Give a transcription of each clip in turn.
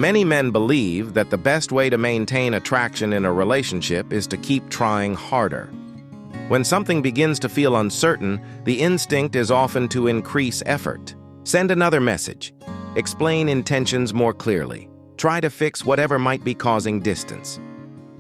Many men believe that the best way to maintain attraction in a relationship is to keep trying harder. When something begins to feel uncertain, the instinct is often to increase effort. Send another message. Explain intentions more clearly. Try to fix whatever might be causing distance.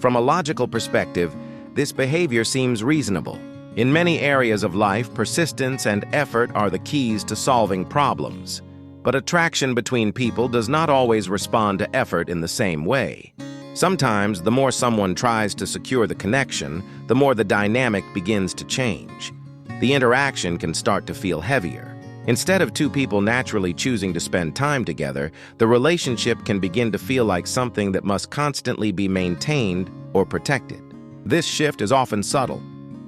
From a logical perspective, this behavior seems reasonable. In many areas of life, persistence and effort are the keys to solving problems. But attraction between people does not always respond to effort in the same way. Sometimes, the more someone tries to secure the connection, the more the dynamic begins to change. The interaction can start to feel heavier. Instead of two people naturally choosing to spend time together, the relationship can begin to feel like something that must constantly be maintained or protected. This shift is often subtle.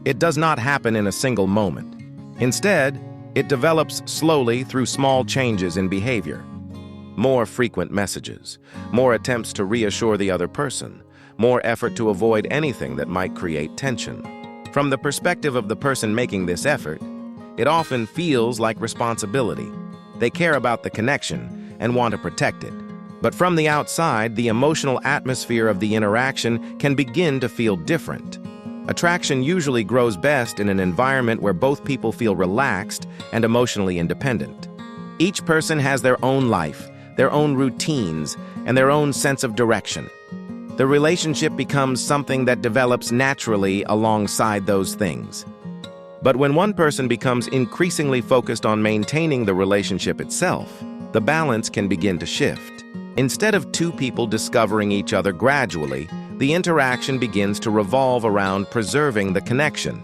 It does not happen in a single moment. Instead, it develops slowly through small changes in behavior. More frequent messages, more attempts to reassure the other person, more effort to avoid anything that might create tension. From the perspective of the person making this effort, it often feels like responsibility. They care about the connection and want to protect it. But from the outside, the emotional atmosphere of the interaction can begin to feel different. Attraction usually grows best in an environment where both people feel relaxed and emotionally independent. Each person has their own life, their own routines, and their own sense of direction. The relationship becomes something that develops naturally alongside those things. But when one person becomes increasingly focused on maintaining the relationship itself, the balance can begin to shift. Instead of two people discovering each other gradually, the interaction begins to revolve around preserving the connection.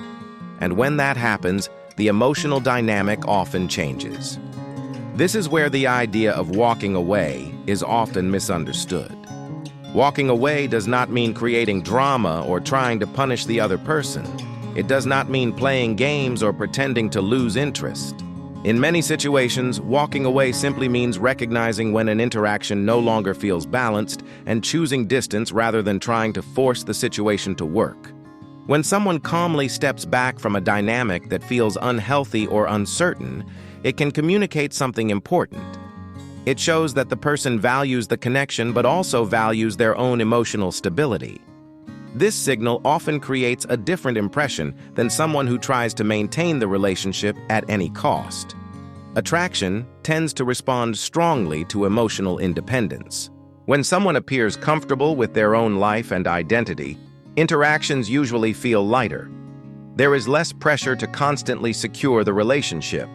And when that happens, the emotional dynamic often changes. This is where the idea of walking away is often misunderstood. Walking away does not mean creating drama or trying to punish the other person. It does not mean playing games or pretending to lose interest. In many situations, walking away simply means recognizing when an interaction no longer feels balanced and choosing distance rather than trying to force the situation to work. When someone calmly steps back from a dynamic that feels unhealthy or uncertain, it can communicate something important. It shows that the person values the connection but also values their own emotional stability. This signal often creates a different impression than someone who tries to maintain the relationship at any cost. Attraction tends to respond strongly to emotional independence. When someone appears comfortable with their own life and identity, interactions usually feel lighter. There is less pressure to constantly secure the relationship,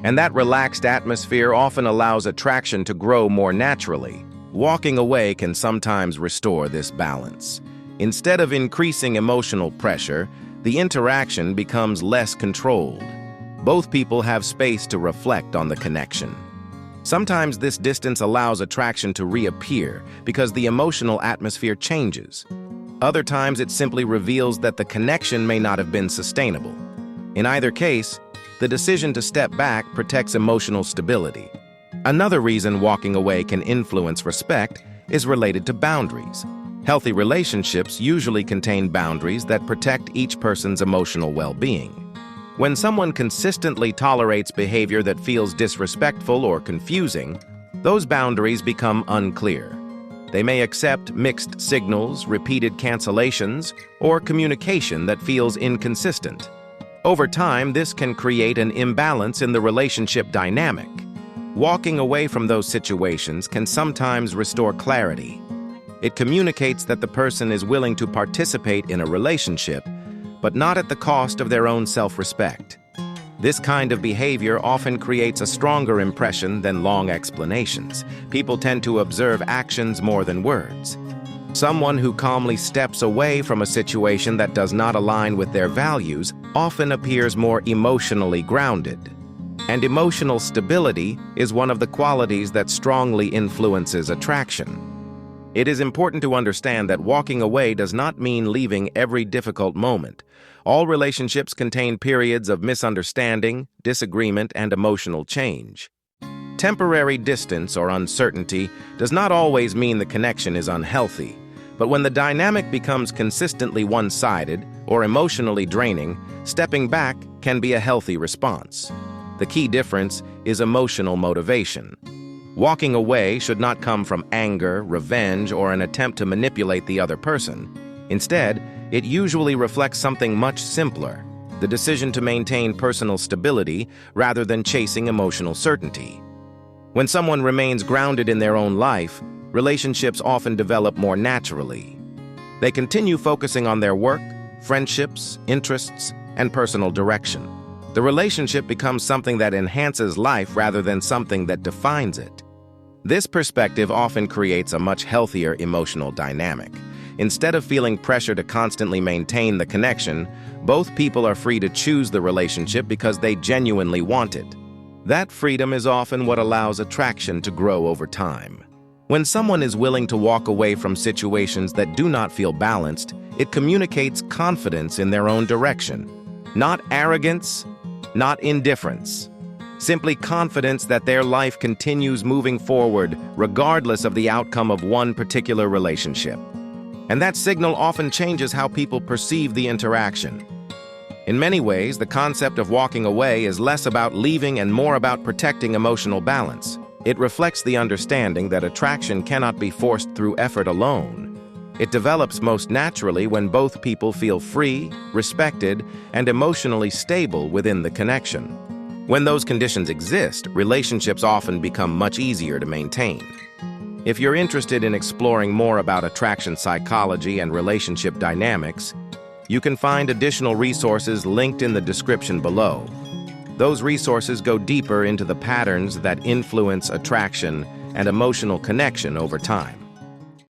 and that relaxed atmosphere often allows attraction to grow more naturally. Walking away can sometimes restore this balance. Instead of increasing emotional pressure, the interaction becomes less controlled. Both people have space to reflect on the connection. Sometimes this distance allows attraction to reappear because the emotional atmosphere changes. Other times it simply reveals that the connection may not have been sustainable. In either case, the decision to step back protects emotional stability. Another reason walking away can influence respect is related to boundaries. Healthy relationships usually contain boundaries that protect each person's emotional well-being. When someone consistently tolerates behavior that feels disrespectful or confusing, those boundaries become unclear. They may accept mixed signals, repeated cancellations, or communication that feels inconsistent. Over time, this can create an imbalance in the relationship dynamic. Walking away from those situations can sometimes restore clarity. It communicates that the person is willing to participate in a relationship, but not at the cost of their own self-respect. This kind of behavior often creates a stronger impression than long explanations. People tend to observe actions more than words. Someone who calmly steps away from a situation that does not align with their values often appears more emotionally grounded. And emotional stability is one of the qualities that strongly influences attraction. It is important to understand that walking away does not mean leaving every difficult moment. All relationships contain periods of misunderstanding, disagreement, and emotional change. Temporary distance or uncertainty does not always mean the connection is unhealthy, but when the dynamic becomes consistently one-sided or emotionally draining, stepping back can be a healthy response. The key difference is emotional motivation. Walking away should not come from anger, revenge, or an attempt to manipulate the other person. Instead, it usually reflects something much simpler: the decision to maintain personal stability rather than chasing emotional certainty. When someone remains grounded in their own life, relationships often develop more naturally. They continue focusing on their work, friendships, interests, and personal direction. The relationship becomes something that enhances life rather than something that defines it. This perspective often creates a much healthier emotional dynamic. Instead of feeling pressure to constantly maintain the connection, both people are free to choose the relationship because they genuinely want it. That freedom is often what allows attraction to grow over time. When someone is willing to walk away from situations that do not feel balanced, it communicates confidence in their own direction. Not arrogance, not indifference. Simply confidence that their life continues moving forward regardless of the outcome of one particular relationship. And that signal often changes how people perceive the interaction. In many ways, the concept of walking away is less about leaving and more about protecting emotional balance. It reflects the understanding that attraction cannot be forced through effort alone. It develops most naturally when both people feel free, respected, and emotionally stable within the connection. When those conditions exist, relationships often become much easier to maintain. If you're interested in exploring more about attraction psychology and relationship dynamics, you can find additional resources linked in the description below. Those resources go deeper into the patterns that influence attraction and emotional connection over time.